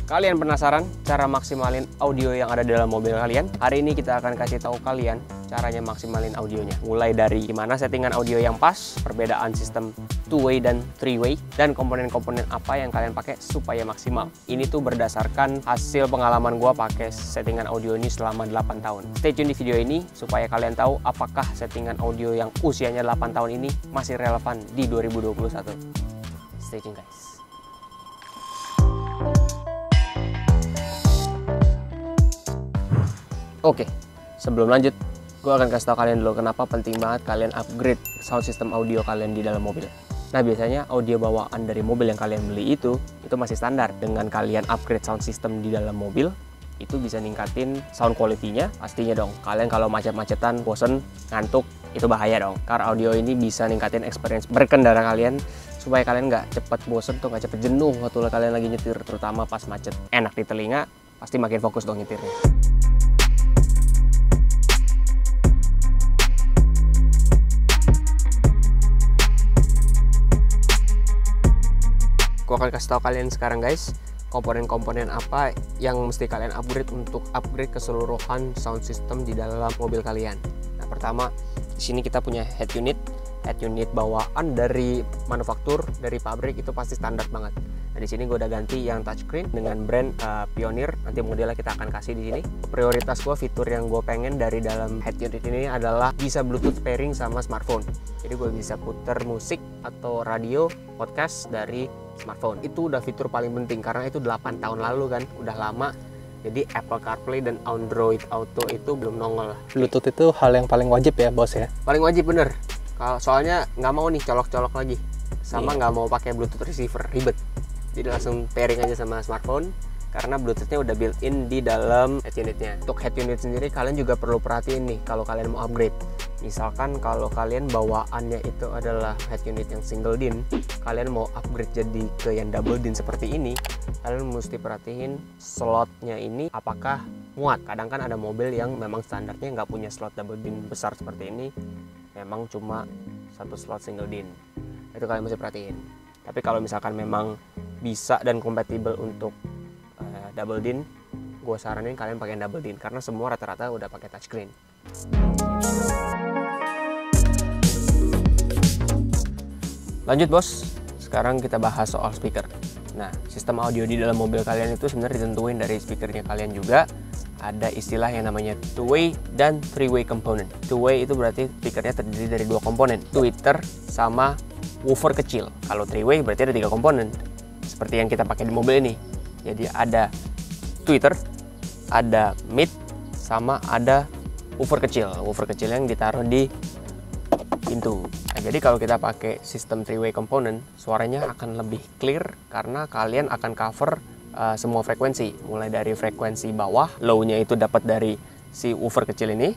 Kalian penasaran cara maksimalin audio yang ada dalam mobil kalian? Hari ini kita akan kasih tahu kalian caranya maksimalin audionya. Mulai dari gimana settingan audio yang pas, perbedaan sistem two-way dan three-way, dan komponen-komponen apa yang kalian pakai supaya maksimal. Ini tuh berdasarkan hasil pengalaman gua pakai settingan audio ini selama 8 tahun. Stay tune di video ini supaya kalian tahu apakah settingan audio yang usianya 8 tahun ini masih relevan di 2021. Stay tune guys. Oke, sebelum lanjut, gue akan kasih tau kalian dulu kenapa penting banget kalian upgrade sound system audio kalian di dalam mobil. Nah, biasanya audio bawaan dari mobil yang kalian beli itu masih standar. Dengan kalian upgrade sound system di dalam mobil, itu bisa ningkatin sound quality-nya. Pastinya dong, kalian kalau macet-macetan, bosen, ngantuk, itu bahaya dong. Karena audio ini bisa ningkatin experience berkendara kalian, supaya kalian nggak cepet bosen tuh, nggak cepet jenuh waktu kalian lagi nyetir, terutama pas macet. Enak di telinga, pasti makin fokus dong nyetirnya. Gue akan kasih tahu kalian sekarang guys, komponen-komponen apa yang mesti kalian upgrade untuk upgrade keseluruhan sound system di dalam mobil kalian. Nah, pertama di sini kita punya head unit bawaan dari manufaktur, dari pabrik, itu pasti standar banget. Nah, di sini gue udah ganti yang touchscreen dengan brand Pioneer. Nanti modelnya kita akan kasih di sini. Prioritas gue, fitur yang gue pengen dari dalam head unit ini adalah bisa Bluetooth pairing sama smartphone. Jadi gue bisa puter musik atau radio, podcast dari smartphone. Itu udah fitur paling penting karena itu 8 tahun lalu kan, udah lama. Jadi Apple CarPlay dan Android Auto itu belum nongol. Bluetooth itu hal yang paling wajib ya bos ya? Paling wajib bener. Soalnya nggak mau nih colok-colok lagi, sama nggak mau pakai Bluetooth receiver, ribet. Jadi langsung pairing aja sama smartphone karena Bluetooth-nya udah built-in di dalam head unitnya. Untuk head unit sendiri kalian juga perlu perhatiin nih kalau kalian mau upgrade. Misalkan kalau kalian bawaannya itu adalah head unit yang single din, kalian mau upgrade jadi ke yang double din seperti ini, kalian mesti perhatiin slotnya ini apakah muat. Kadang kan ada mobil yang memang standarnya nggak punya slot double din besar seperti ini, memang cuma satu slot single din. Itu kalian mesti perhatiin. Tapi kalau misalkan memang bisa dan kompatibel untuk double din, gue saranin kalian pakai double din karena semua rata-rata udah pakai touchscreen. Lanjut bos, sekarang kita bahas soal speaker. Nah, sistem audio di dalam mobil kalian itu sebenarnya ditentuin dari speakernya kalian juga. Ada istilah yang namanya two-way dan three-way component. Two-way itu berarti speakernya terdiri dari 2 komponen, tweeter sama woofer kecil. Kalau three-way berarti ada 3 komponen, seperti yang kita pakai di mobil ini. Jadi ada tweeter, ada mid, sama ada woofer kecil. Woofer kecil yang ditaruh di pintu. Nah, jadi kalau kita pakai sistem three-way component, suaranya akan lebih clear karena kalian akan cover semua frekuensi, mulai dari frekuensi bawah, low-nya itu dapat dari si woofer kecil ini.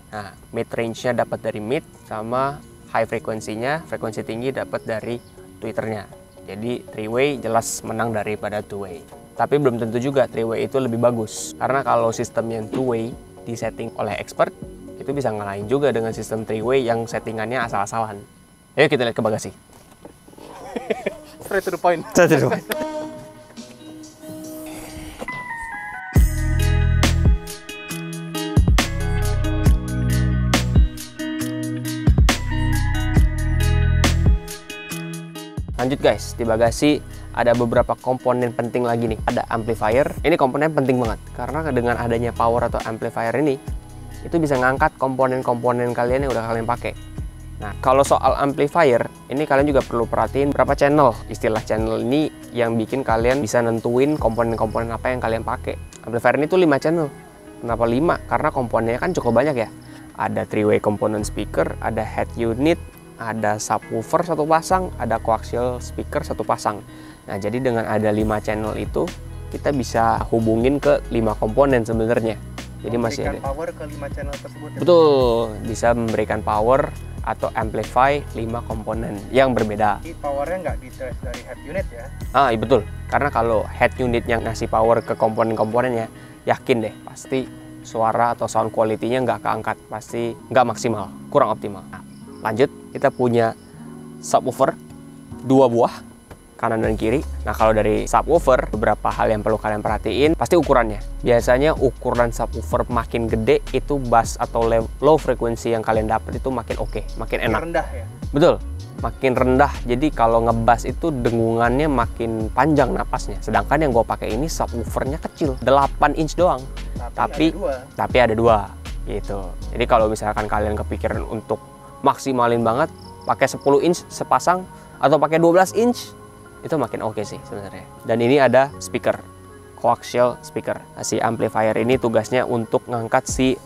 Nah, mid range-nya dapat dari mid, sama high frekuensinya, frekuensi tinggi dapat dari tweeternya. Jadi three-way jelas menang daripada two-way. Tapi belum tentu juga three-way itu lebih bagus, karena kalau sistem yang two-way disetting oleh expert, itu bisa ngalahin juga dengan sistem three-way yang settingannya asal-asalan. Ayo kita lihat ke bagasi. Straight to the point. Straight to the point. Lanjut guys, di bagasi ada beberapa komponen penting lagi nih. Ada amplifier, ini komponen penting banget karena dengan adanya power atau amplifier ini, itu bisa ngangkat komponen-komponen kalian yang udah kalian pakai. Nah, kalau soal amplifier, ini kalian juga perlu perhatiin berapa channel. Istilah channel ini yang bikin kalian bisa nentuin komponen-komponen apa yang kalian pakai. Amplifier ini tuh 5 channel. Kenapa 5? Karena komponennya kan cukup banyak ya. Ada three-way component speaker, ada head unit, ada subwoofer 1 pasang, ada coaxial speaker 1 pasang. Nah, jadi dengan ada 5 channel itu, kita bisa hubungin ke 5 komponen sebenarnya. Jadi masih ada power ke 5 channel tersebut. Betul, bisa memberikan power atau amplify 5 komponen yang berbeda. Jadi powernya nggak ditrace dari head unit ya? Iya betul, karena kalau head unit yang ngasih power ke komponen-komponennya, yakin deh pasti suara atau sound quality-nya nggak keangkat, pasti nggak maksimal, kurang optimal. Nah, lanjut, kita punya subwoofer 2 buah kanan dan kiri. Nah, kalau dari subwoofer, beberapa hal yang perlu kalian perhatiin, pasti ukurannya. Biasanya ukuran subwoofer makin gede, itu bass atau low frequency yang kalian dapat itu makin oke, makin enak. Rendah ya? Betul, makin rendah. Jadi kalau ngebass itu dengungannya makin panjang napasnya. Sedangkan yang gue pakai ini subwoofernya kecil, 8 inch doang. Tapi ada dua gitu. Jadi kalau misalkan kalian kepikiran untuk maksimalin banget, pakai 10 inch sepasang atau pakai 12 inch, itu makin oke sih sebenarnya. Dan ini ada speaker, coaxial speaker. Si amplifier ini tugasnya untuk ngangkat si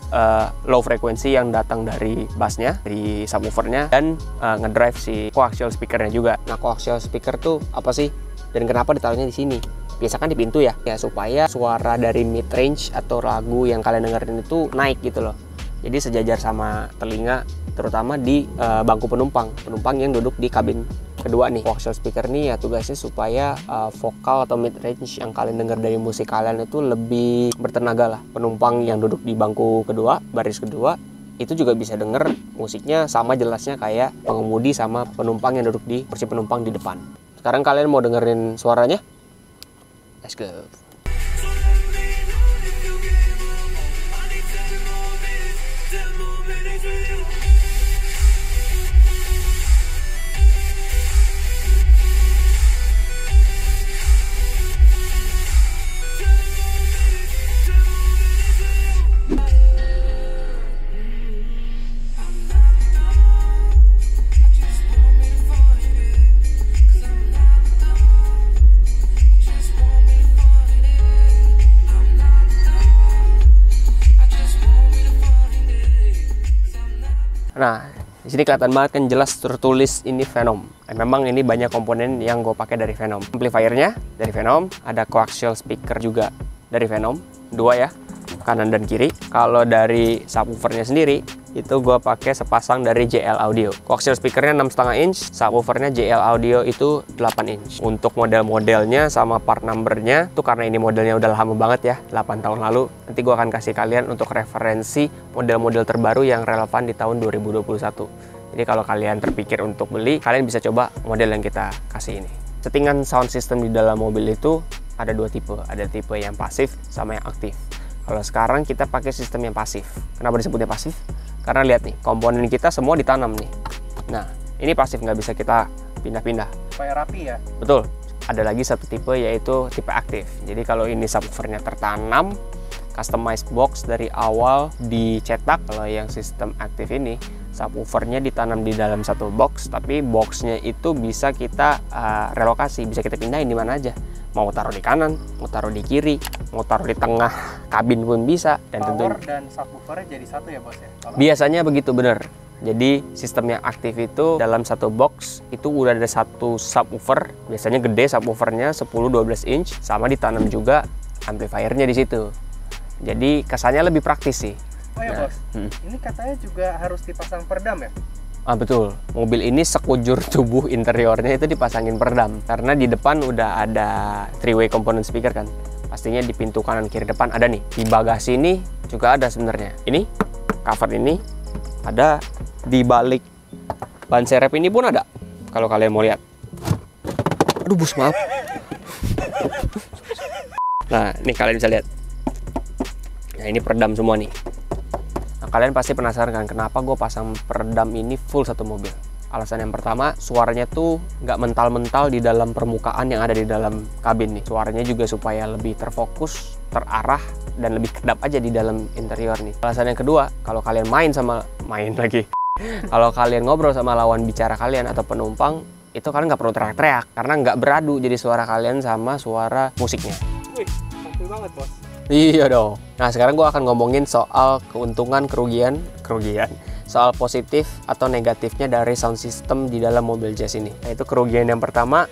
low frequency yang datang dari bassnya, dari subwoofernya, dan ngedrive si coaxial speakernya juga. Nah, coaxial speaker tuh apa sih? Dan kenapa ditaruhnya di sini? Biasa kan di pintu ya, supaya suara dari mid range atau lagu yang kalian dengerin itu naik gitu loh. Jadi sejajar sama telinga, terutama di bangku penumpang yang duduk di kabin kedua nih. Coaxial speaker nih ya tugasnya supaya vokal atau mid range yang kalian dengar dari musik kalian itu lebih bertenaga lah. Penumpang yang duduk di bangku kedua, baris kedua, itu juga bisa denger musiknya sama jelasnya kayak pengemudi sama penumpang yang duduk di kursi penumpang di depan. Sekarang kalian mau dengerin suaranya? Let's go. Nah, di sini kelihatan banget kan jelas tertulis ini Venom. Memang ini banyak komponen yang gue pakai dari Venom. Amplifiernya dari Venom, ada coaxial speaker juga dari Venom, dua ya, kanan dan kiri. Kalau dari subwoofernya sendiri, itu gue pakai sepasang dari JL Audio. Coaxial speakernya 6,5 inch, subwoofernya JL Audio itu 8 inch. Untuk model-modelnya sama part numbernya, tuh karena ini modelnya udah lama banget ya, 8 tahun lalu. Nanti gue akan kasih kalian untuk referensi model-model terbaru yang relevan di tahun 2021. Jadi kalau kalian terpikir untuk beli, kalian bisa coba model yang kita kasih ini. Settingan sound system di dalam mobil itu ada dua tipe. Ada tipe yang pasif sama yang aktif. Kalau sekarang kita pakai sistem yang pasif. Kenapa disebutnya pasif? Karena lihat nih, komponen kita semua ditanam nih. Nah, ini pasif, nggak bisa kita pindah-pindah. Supaya rapi ya? Betul. Ada lagi satu tipe, yaitu tipe aktif. Jadi kalau ini subwoofernya tertanam, customized box dari awal dicetak. Kalau yang sistem aktif ini, subwoofernya ditanam di dalam satu box, tapi boxnya itu bisa kita relokasi, bisa kita pindahin di mana aja. Mau taruh di kanan, mau taruh di kiri, mau taruh di tengah kabin pun bisa. Dan power dan subwoofernya jadi satu ya bos ya? Biasanya begitu, bener. Jadi sistem yang aktif itu dalam satu box itu udah ada satu subwoofer, biasanya gede subwoofernya 10-12 inch, sama ditanam juga amplifiernya di situ. Jadi kesannya lebih praktis sih. Oh ya bos, ini katanya juga harus dipasang peredam ya? Betul, mobil ini sekujur tubuh interiornya itu dipasangin peredam. Karena di depan udah ada 3-way component speaker kan. Pastinya di pintu kanan kiri depan ada nih. Di bagasi ini juga ada sebenarnya. Ini, cover ini ada, di balik ban serep ini pun ada. Kalau kalian mau lihat. Aduh bos, maaf. Nah, nih kalian bisa lihat. Nah, ini peredam semua nih. Nah, kalian pasti penasaran kan kenapa gue pasang peredam ini full satu mobil. Alasan yang pertama, suaranya tuh nggak mental-mental di dalam permukaan yang ada di dalam kabin nih. Suaranya juga supaya lebih terfokus, terarah, dan lebih kedap aja di dalam interior nih. Alasan yang kedua, kalau kalian kalau kalian ngobrol sama lawan bicara kalian atau penumpang, itu kalian nggak perlu teriak-teriak karena nggak beradu jadi suara kalian sama suara musiknya. Wih, sampai banget bos. Iya dong. Nah, sekarang gue akan ngomongin soal keuntungan, kerugian, soal positif atau negatifnya dari sound system di dalam mobil Jazz ini. Nah, itu kerugian yang pertama,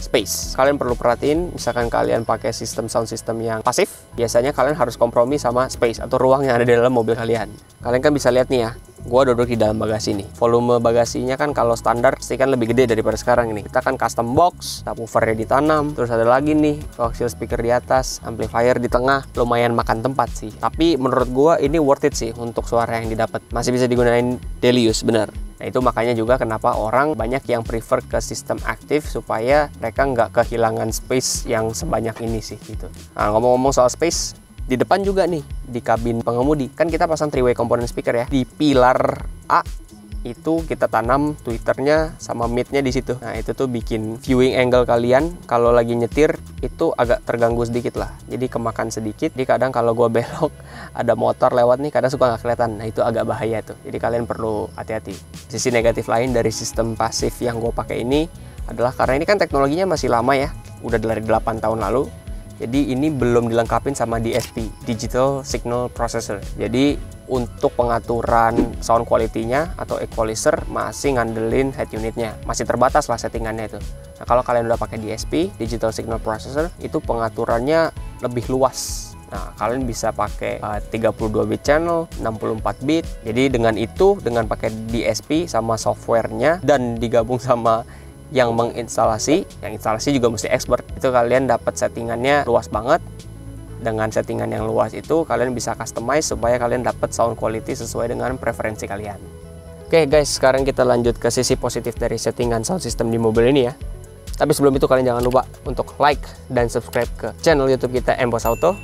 space. Kalian perlu perhatiin, misalkan kalian pakai sistem sound system yang pasif, biasanya kalian harus kompromi sama space atau ruang yang ada di dalam mobil kalian. Kalian kan bisa lihat nih ya, Gua duduk di dalam bagasi nih. Volume bagasinya kan kalau standar pasti kan lebih gede daripada sekarang ini. Kita kan custom box, subwoofernya ditanam, terus ada lagi nih coaxial speaker di atas, amplifier di tengah. Lumayan makan tempat sih. Tapi menurut gua ini worth it sih untuk suara yang didapat. Masih bisa digunakan daily use, benar. Nah itu makanya juga kenapa orang banyak yang prefer ke sistem aktif supaya mereka nggak kehilangan space yang sebanyak ini sih gitu. Nah ngomong-ngomong soal space, di depan juga nih, di kabin pengemudi, kan kita pasang 3-way component speaker ya. Di pilar A itu kita tanam tweeternya sama midnya di situ. Nah itu tuh bikin viewing angle kalian kalau lagi nyetir itu agak terganggu sedikit lah. Jadi kemakan sedikit. Jadi kadang kalau gue belok ada motor lewat nih, kadang suka nggak kelihatan. Nah itu agak bahaya tuh. Jadi kalian perlu hati-hati. Sisi negatif lain dari sistem pasif yang gue pakai ini adalah karena ini kan teknologinya masih lama ya, udah dari 8 tahun lalu. Jadi ini belum dilengkapin sama DSP, Digital Signal Processor. Jadi untuk pengaturan sound quality-nya atau equalizer masih ngandelin head unitnya. Masih terbatas lah settingannya itu. Nah kalau kalian udah pakai DSP, Digital Signal Processor, itu pengaturannya lebih luas. Nah kalian bisa pakai 32 bit channel, 64 bit. Jadi dengan itu, dengan pakai DSP sama softwarenya dan digabung sama yang menginstalasi, yang instalasi juga mesti expert, itu kalian dapat settingannya luas banget. Dengan settingan yang luas itu kalian bisa customize supaya kalian dapat sound quality sesuai dengan preferensi kalian. Oke guys, sekarang kita lanjut ke sisi positif dari settingan sound system di mobil ini ya. Tapi sebelum itu kalian jangan lupa untuk like dan subscribe ke channel YouTube kita Emboss Auto.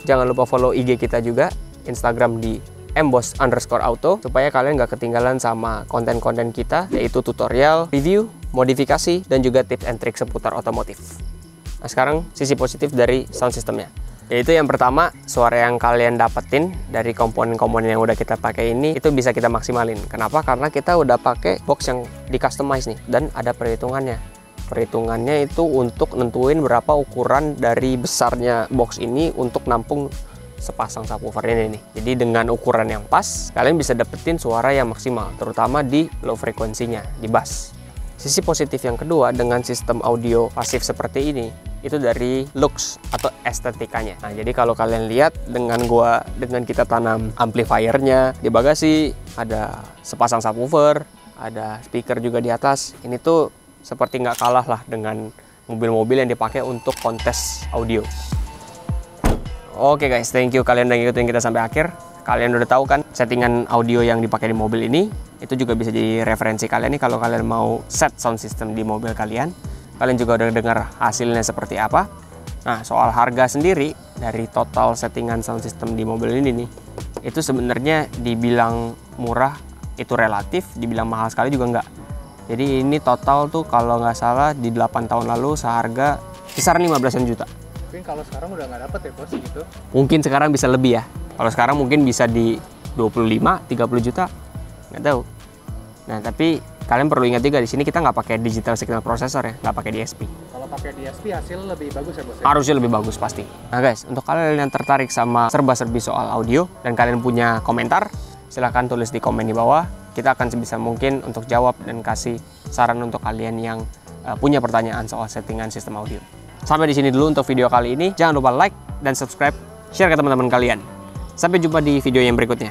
Jangan lupa follow IG kita juga, Instagram di @emboss_auto, supaya kalian gak ketinggalan sama konten-konten kita, yaitu tutorial, review, modifikasi, dan juga tips and trik seputar otomotif. Nah sekarang sisi positif dari sound systemnya, yaitu yang pertama, suara yang kalian dapetin dari komponen-komponen yang udah kita pakai ini itu bisa kita maksimalin. Kenapa? Karena kita udah pakai box yang di customize nih, dan ada perhitungannya. Perhitungannya itu untuk nentuin berapa ukuran dari besarnya box ini untuk nampung sepasang subwoofer ini nih. Jadi dengan ukuran yang pas, kalian bisa dapetin suara yang maksimal, terutama di low frekuensinya, di bass. Sisi positif yang kedua dengan sistem audio pasif seperti ini, itu dari looks atau estetikanya. Nah, jadi kalau kalian lihat dengan kita tanam amplifiernya di bagasi, ada sepasang subwoofer, ada speaker juga di atas. Ini tuh seperti nggak kalah lah dengan mobil-mobil yang dipakai untuk kontes audio. Oke guys, thank you kalian udah ngikutin kita sampai akhir. Kalian udah tahu kan settingan audio yang dipakai di mobil ini, itu juga bisa jadi referensi kalian nih kalau kalian mau set sound system di mobil kalian. Kalian juga udah dengar hasilnya seperti apa. Nah, soal harga sendiri dari total settingan sound system di mobil ini nih, itu sebenarnya dibilang murah itu relatif, dibilang mahal sekali juga enggak. Jadi ini total tuh kalau nggak salah di 8 tahun lalu seharga kisaran 15-an juta. Mungkin kalau sekarang udah nggak dapet ya bos gitu. Mungkin sekarang bisa lebih ya. Kalau sekarang mungkin bisa di 25-30 juta, nggak tahu. Nah tapi kalian perlu ingat juga di sini kita nggak pakai digital signal processor ya, nggak pakai DSP. Kalau pakai DSP hasil lebih bagus ya bos ya? Harusnya lebih bagus pasti. Nah guys, untuk kalian yang tertarik sama serba-serbi soal audio dan kalian punya komentar, silahkan tulis di komen di bawah. Kita akan sebisa mungkin untuk jawab dan kasih saran untuk kalian yang punya pertanyaan soal settingan sistem audio. Sampai di sini dulu untuk video kali ini. Jangan lupa like dan subscribe, share ke teman-teman kalian. Sampai jumpa di video yang berikutnya.